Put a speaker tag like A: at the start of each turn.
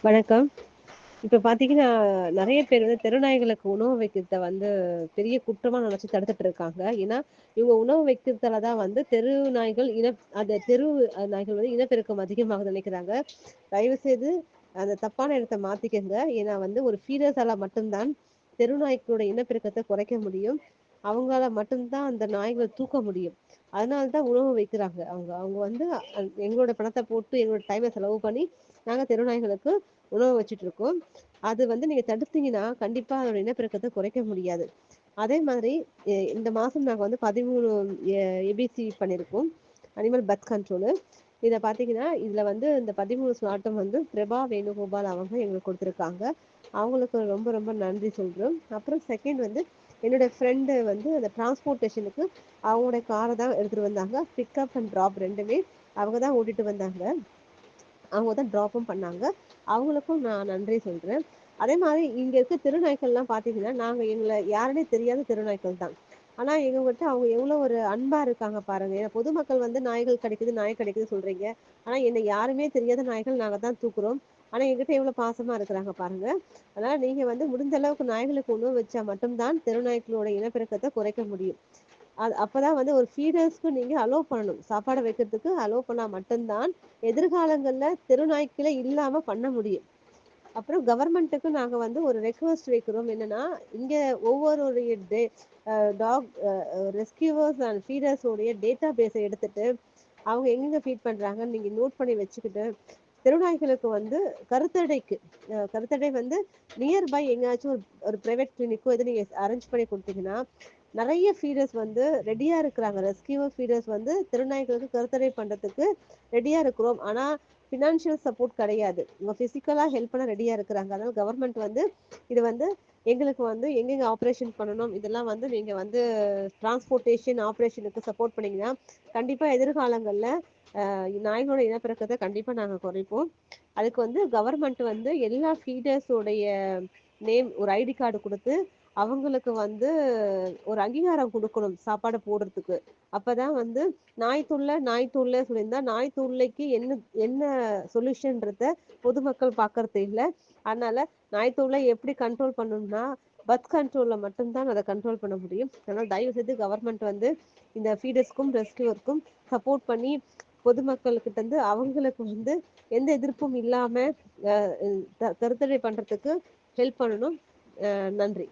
A: வணக்கம். இப்ப பார்த்தீங்கன்னா, நெறைய பேர் வந்து தெருநாய்களுக்கு உணவு வைக்கிறத வந்து பெரிய குற்றமா நெனச்சு தடுத்துட்டு இருக்காங்க. ஏன்னா, இவங்க உணவு வைக்கிறதால தான் வந்து தெரு நாய்கள் அந்த தெரு நாய்கள் வந்து இனப்பெருக்கம் அதிகமாகுதுன்னு நெனைக்கிறாங்க. தயவுசெய்து அந்த தப்பான எண்ணத்த மாத்திக்கங்க. ஏன்னா வந்து ஒரு ஃபீடர்ஸால மட்டும் தான் தெரு நாய்க்களோட இனப்பெருக்கத்த குறைக்க முடியும். அவங்களால மட்டும் தான் அந்த நாய்கள தூக்க முடியும். அதனால தான் உணவு வைக்கிறாங்க. அவங்க அவங்க வந்து எங்களோட பணத்த போட்டு, எங்களோட டைம செலவு பண்ணி, நாங்க தெரு நாய்களுக்கு உணவு வச்சுட்டு இருக்கோம். அது வந்து நீங்க தடுத்தீங்கன்னா, கண்டிப்பா அதோட இனப்பெருக்கத்த குறைக்க முடியாது. அதே மாதிரி இந்த மாசம் நாங்க வந்து 13 எ ஏபிசி பண்ணியிருக்கோம். Animal birth control. இத பார்த்தீங்கன்னா, இதுல வந்து இந்த 13 ஸ்லாட்டும் வந்து பிரபா வேணுகோபால் அவங்க எங்களுக்கு குடுத்துருக்காங்க. அவங்களுக்கு ரொம்ப ரொம்ப நன்றி சொல்றோம். அப்புறம் செகண்ட் வந்து என்னோட ஃப்ரெண்டு வந்து அந்த டிரான்ஸ்போர்ட்டேஷனுக்கு அவங்களோட கார தான் எடுத்துட்டு வந்தாங்க. பிக்கப் அண்ட் ட்ராப் 2மே அவங்க தான் ஓட்டிட்டு வந்தாங்க. அவங்க தான் ட்ராப்பும் பண்ணாங்க. அவங்களுக்கும் நான் நன்றி சொல்றேன். அதே மாரி இங்க இருக்க தெருநாய்க்கள்லாம் பார்த்தீங்கன்னா, நாங்க எங்கள யாருன்னே தெரியாத தெருநாய்க்கள் தான். ஆனா எங்ககிட்ட அவங்க எவ்வளோ ஒரு அன்பா இருக்காங்க பாருங்க. ஏன்னா பொதுமக்கள் வந்து நாய்கள் கிடைக்குது, நாய் கிடைக்குது சொல்றீங்க. ஆனா என்ன யாருமே தெரியாத நாய்கள் நாங்க தான் தூக்குறோம். ஆனா என்கிட்ட எவ்வளோ பாசமா இருக்கிறாங்க பாருங்க. அதனால நீங்க வந்து முடிந்த அளவுக்கு நாய்களுக்கு உணவு வச்சா மட்டும் தான் தெருநாய்க்களோட இனப்பெருக்கத்த குறைக்க முடியும். அப்பதான் வந்து ஒரு ஃபீடர்ஸ்க்கு நீங்க அலோவ் பண்ணணும். சாப்பாடு வைக்கிறதுக்கு அலோவ் பண்ணா மட்டும் தான் எதிர்காலங்கள்ல தெருநாய்க்களே இல்லாம பண்ண முடியும். அப்புறம் கவர்மெண்ட்டுக்கு நாங்க வந்து ஒரு ரெக்வெஸ்ட் வைக்கிறோம். என்னன்னா, இங்க ஒவ்வொருடைய டாக் ரெஸ்கியூவர்ஸ் அண்ட் ஃபீடர்ஸ் உடைய டேட்டா பேஸ எடுத்துட்டு, அவங்க எங்கெங்க ஃபீட் பண்றாங்கன்னு நீங்க நோட் பண்ணி வச்சுக்கிட்டு, தெருநாய்களுக்கு வந்து கருத்தடைக்கு கருத்தடை வந்து நியர்பை எங்கேயாச்சும் ஒரு ஒரு பிரைவேட் கிளினிக்கோ எதுவும் நீங்க அரேஞ்ச் பண்ணி குடுத்தீங்கன்னா, நெறைய ஃபீடர்ஸ் வந்து ரெடியா இருக்கிறாங்க. ரெஸ்கியூவர் ஃபீடர்ஸ் வந்து தெருநாய்களுக்கு கருத்தடை பண்றதுக்கு ரெடியா இருக்கிறோம். ஆனா, ஃபினான்ஷியல் சப்போர்ட் கிடையாது. இவங்க பிசிக்கலா ஹெல்ப் பண்ண ரெடியா இருக்கிறாங்க. அதனால கவர்மெண்ட் வந்து இது வந்து எங்களுக்கு வந்து எங்கெங்க ஆப்பரேஷன் பண்ணணும், இதெல்லாம் வந்து நீங்க வந்து டிரான்ஸ்போர்ட்டேஷன் ஆப்பரேஷனுக்கு சப்போர்ட் பண்ணீங்கன்னா, கண்டிப்பா எதிர்காலங்கள்ல நாய்களோட இனப்பெருக்கத்த கண்டிப்பா நாங்க குறைப்போம். அதுக்கு வந்து கவர்மெண்ட் வந்து எல்லா ஃபீடர்ஸ் உடைய நேம் ஒரு ஐடி கார்டு குடுத்து, அவங்களுக்கு வந்து ஒரு அங்கீகாரம் குடுக்கணும் சாப்பாடு போடுறதுக்கு. அப்பதான் வந்து நாய் தொல்லை சொல்லியிருந்தா, நாய் தொல்லைக்கு என்ன என்ன சொல்யூஷன்றத பொதுமக்கள் பார்க்கறது இல்ல. அதனால நாய் தொல்லை எப்படி கண்ட்ரோல் பண்ணணும்னா, பர்த் கண்ட்ரோல்ல மட்டும் தான் அத கண்ட்ரோல் பண்ண முடியும். அதனால தயவு செய்து கவர்மெண்ட் வந்து இந்த ஃபீடர்ஸ்க்கும், ரெஸ்க்யூவர்க்கும் சப்போர்ட் பண்ணி பொதுமக்கள் கிட்ட இருந்து அவங்களுக்கு வந்து எந்த எதிர்ப்பும் இல்லாம கருத்தடை பண்றதுக்கு ஹெல்ப் பண்ணணும். நன்றி.